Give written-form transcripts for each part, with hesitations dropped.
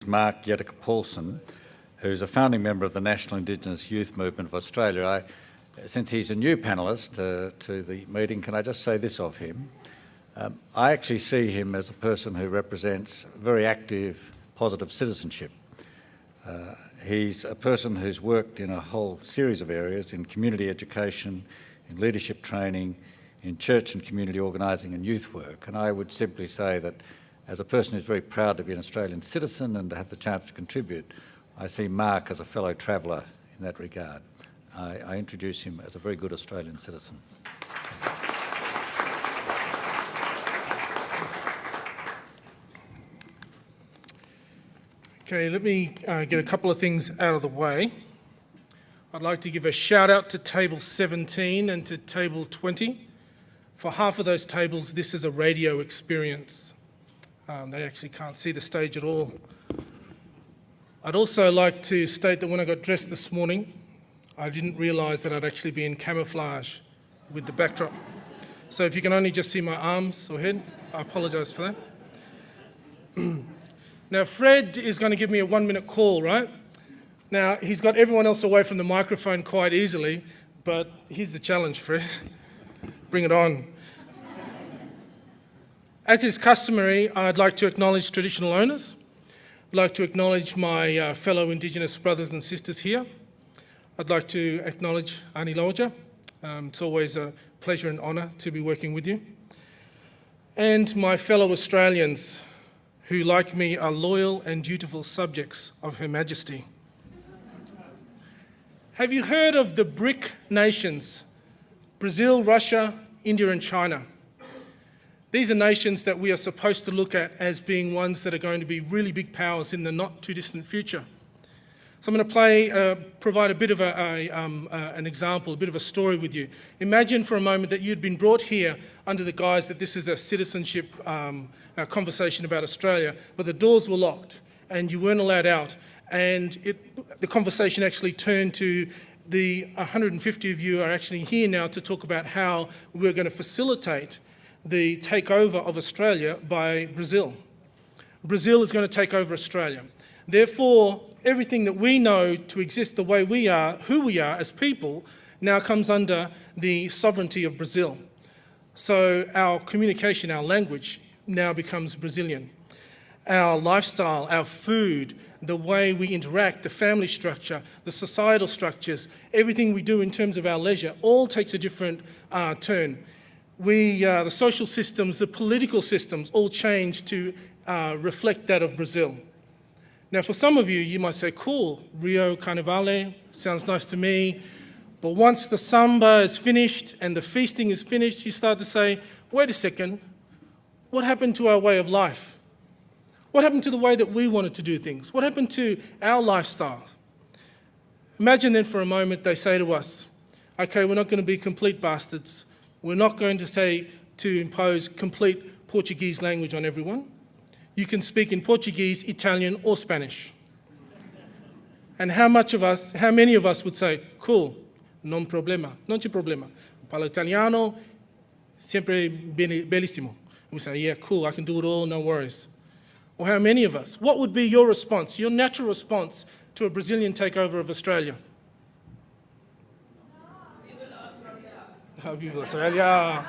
Mark Yettica-Poulson, who's a founding member of the National Indigenous Youth Movement of Australia. Since he's a new panellist to the meeting, can I just say this of him? I actually see him as a person who represents very active, positive citizenship. He's a person who's worked in a whole series of areas, in community education, in leadership training, in church and community organising and youth work. And I would simply say that as a person who's very proud to be an Australian citizen and to have the chance to contribute, I see Mark as a fellow traveller in that regard. I introduce him as a very good Australian citizen. Okay, let me get a couple of things out of the way. I'd like to give a shout out to table 17 and to table 20. For half of those tables, this is a radio experience. They actually can't see the stage at all. I'd also like to state that when I got dressed this morning, I didn't realise that I'd actually be in camouflage with the backdrop. So if you can only just see my arms or head, I apologise for that. Now, Fred is going to give me a 1-minute call, right? Now, he's got everyone else away from the microphone quite easily, but here's the challenge, Fred. Bring it on. As is customary, I'd like to acknowledge traditional owners. I'd like to acknowledge my fellow Indigenous brothers and sisters here. I'd like to acknowledge Ani Loja. It's always a pleasure and honour to be working with you. And my fellow Australians, who, like me, are loyal and dutiful subjects of Her Majesty. Have you heard of the BRIC nations? Brazil, Russia, India and China. These are nations that we are supposed to look at as being ones that are going to be really big powers in the not too distant future. So I'm going to provide a bit of an example, a bit of a story with you. Imagine for a moment that you'd been brought here under the guise that this is a citizenship conversation about Australia, but the doors were locked and you weren't allowed out. And the conversation actually turned to the 150 of you are actually here now to talk about how we're going to facilitate the takeover of Australia by Brazil. Brazil is going to take over Australia. Therefore, everything that we know to exist the way we are, who we are as people, now comes under the sovereignty of Brazil. So our communication, our language now becomes Brazilian. Our lifestyle, our food, the way we interact, the family structure, the societal structures, everything we do in terms of our leisure, all takes a different turn. The social systems, the political systems all change to reflect that of Brazil. Now, for some of you, you might say, cool, Rio Carnivale, sounds nice to me. But once the samba is finished and the feasting is finished, you start to say, wait a second, what happened to our way of life? What happened to the way that we wanted to do things? What happened to our lifestyle? Imagine then for a moment they say to us, okay, we're not going to be complete bastards. We're not going to impose complete Portuguese language on everyone. You can speak in Portuguese, Italian or Spanish. And how many of us would say, cool, non problema, non c'è problema. Parlo italiano, sempre bellissimo. And we say, yeah, cool, I can do it all, no worries. Or how many of us? What would be your response, your natural response to a Brazilian takeover of Australia? Viva Australia.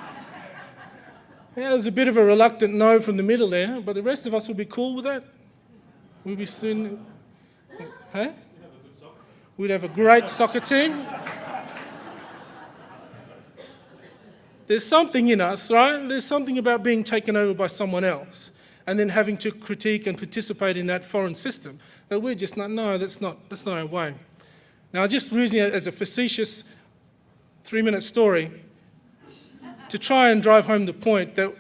Yeah, there's a bit of a reluctant no from the middle there, but the rest of us would be cool with that. We'd be soon, hey? We'd have a great soccer team. There's something in us, right? There's something about being taken over by someone else and then having to critique and participate in that foreign system that we're just not, no, that's not our way. Now, just using it as a facetious 3-minute story to try and drive home the point that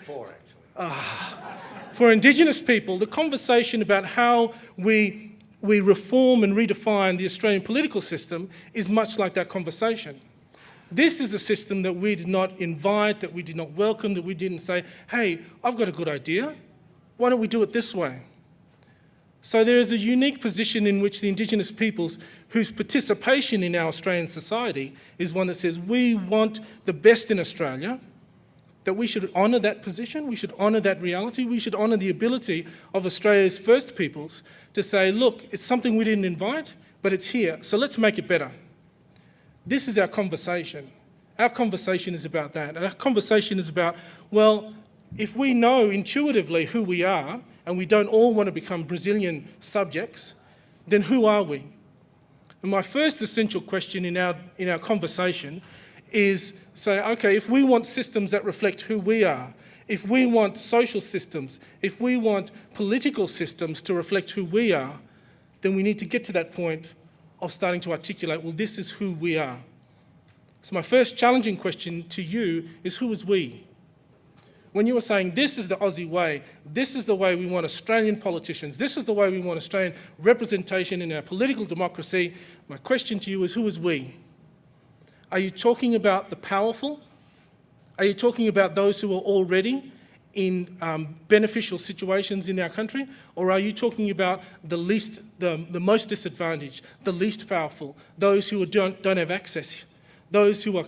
for Indigenous people, the conversation about how we reform and redefine the Australian political system is much like that conversation. This is a system that we did not invite, that we did not welcome, that we didn't say, hey, I've got a good idea. Why don't we do it this way? So there is a unique position in which the Indigenous peoples, whose participation in our Australian society is one that says we want the best in Australia, that we should honour that position, we should honour that reality, we should honour the ability of Australia's First Peoples to say, look, it's something we didn't invite, but it's here, so let's make it better. This is our conversation. Our conversation is about that. Our conversation is about, well, if we know intuitively who we are, and we don't all want to become Brazilian subjects, then who are we? And my first essential question in our conversation is say, okay, if we want systems that reflect who we are, if we want social systems, if we want political systems to reflect who we are, then we need to get to that point of starting to articulate, well, this is who we are. So my first challenging question to you is, who is we? When you were saying, this is the Aussie way, this is the way we want Australian politicians, this is the way we want Australian representation in our political democracy, my question to you is, who is we? Are you talking about the powerful? Are you talking about those who are already in beneficial situations in our country? Or are you talking about the most disadvantaged, the least powerful, those who don't have access, those who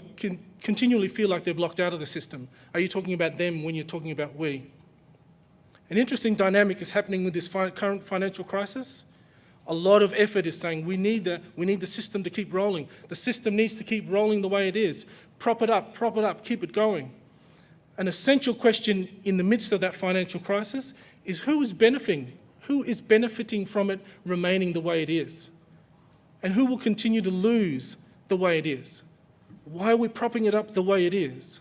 continually feel like they're blocked out of the system? Are you talking about them when you're talking about we? An interesting dynamic is happening with this current financial crisis. A lot of effort is saying we need the system to keep rolling. The system needs to keep rolling the way it is. Prop it up, keep it going. An essential question in the midst of that financial crisis is, who is benefiting? Who is benefiting from it remaining the way it is? And who will continue to lose the way it is? Why are we propping it up the way it is?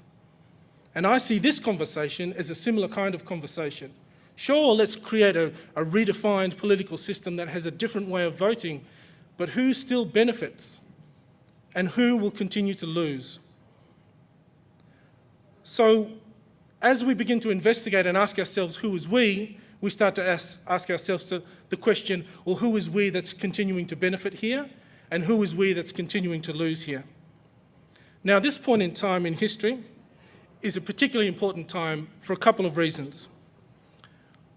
And I see this conversation as a similar kind of conversation. Sure, let's create a redefined political system that has a different way of voting, but who still benefits and who will continue to lose? So as we begin to investigate and ask ourselves who is we start to ask ourselves the question, well, who is we that's continuing to benefit here, and who is we that's continuing to lose here? Now, this point in time in history is a particularly important time for a couple of reasons.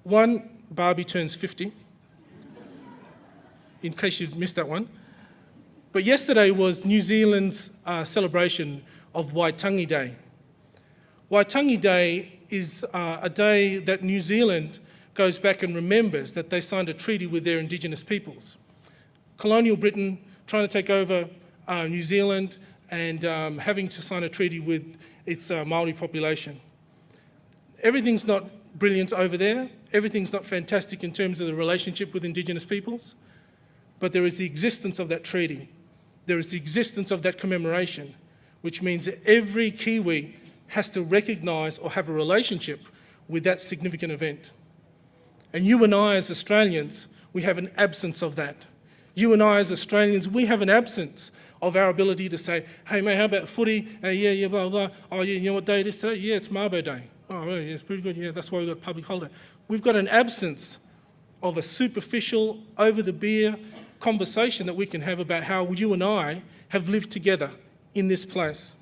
One, Barbie turns 50, in case you've missed that one. But yesterday was New Zealand's celebration of Waitangi Day. Waitangi Day is a day that New Zealand goes back and remembers that they signed a treaty with their Indigenous peoples. Colonial Britain trying to take over New Zealand and having to sign a treaty with its Māori population. Everything's not brilliant over there. Everything's not fantastic in terms of the relationship with Indigenous peoples, but there is the existence of that treaty. There is the existence of that commemoration, which means that every Kiwi has to recognise or have a relationship with that significant event. And you and I as Australians, we have an absence of that. You and I as Australians, we have an absence of our ability to say, hey mate, how about footy? Yeah, blah, blah. Oh yeah, you know what day it is today? Yeah, it's Mabo Day. Oh really? Yeah, it's pretty good. Yeah, that's why we've got a public holiday. We've got an absence of a superficial, over-the-beer conversation that we can have about how you and I have lived together in this place.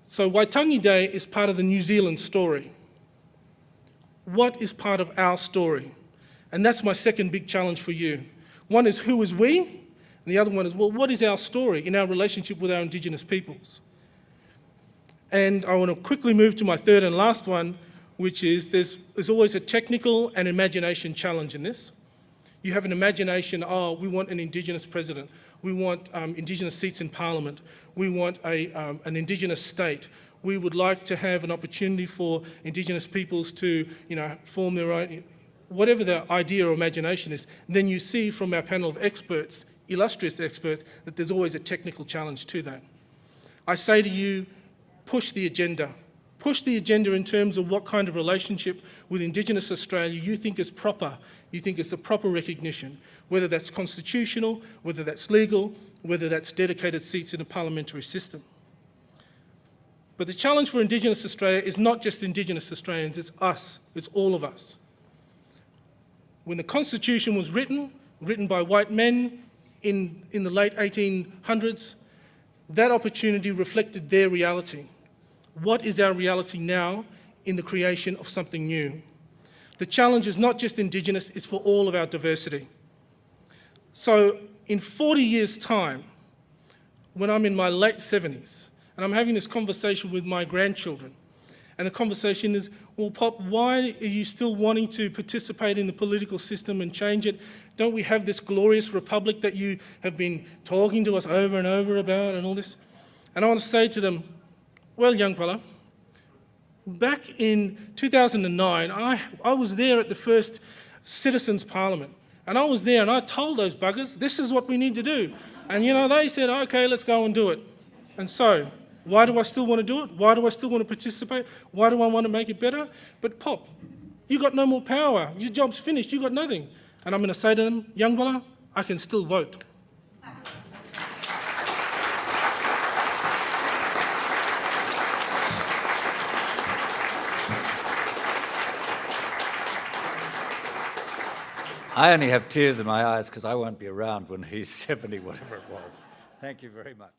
So Waitangi Day is part of the New Zealand story. What is part of our story? And that's my second big challenge for you. One is, who is we? And the other one is, well, what is our story in our relationship with our Indigenous peoples? And I want to quickly move to my third and last one, which is there's always a technical and imagination challenge in this. You have an imagination, oh, we want an Indigenous president. We want Indigenous seats in Parliament. We want an Indigenous state. We would like to have an opportunity for Indigenous peoples to, form their own, whatever the idea or imagination is. Then you see from our panel of experts, illustrious experts, that there's always a technical challenge to that. I say to you, push the agenda. Push the agenda in terms of what kind of relationship with Indigenous Australia you think is proper, you think is the proper recognition, whether that's constitutional, whether that's legal, whether that's dedicated seats in a parliamentary system. But the challenge for Indigenous Australia is not just Indigenous Australians, it's us, it's all of us. When the Constitution was written by white men in the late 1800s, that opportunity reflected their reality. What is our reality now in the creation of something new? The challenge is not just Indigenous, it's for all of our diversity. So in 40 years' time, when I'm in my late 70s, and I'm having this conversation with my grandchildren, And the conversation is, well, Pop, why are you still wanting to participate in the political system and change it? Don't we have this glorious republic that you have been talking to us over and over about and all this? And I want to say to them, well, young fella, back in 2009, I was there at the first Citizens' Parliament. And I was there and I told those buggers, this is what we need to do. And, you know, they said, okay, let's go and do it. And so, why do I still want to do it? Why do I still want to participate? Why do I want to make it better? But Pop, you got no more power. Your job's finished. You got nothing. And I'm going to say to them, young fella, I can still vote. I only have tears in my eyes because I won't be around when he's 70, whatever it was. Thank you very much.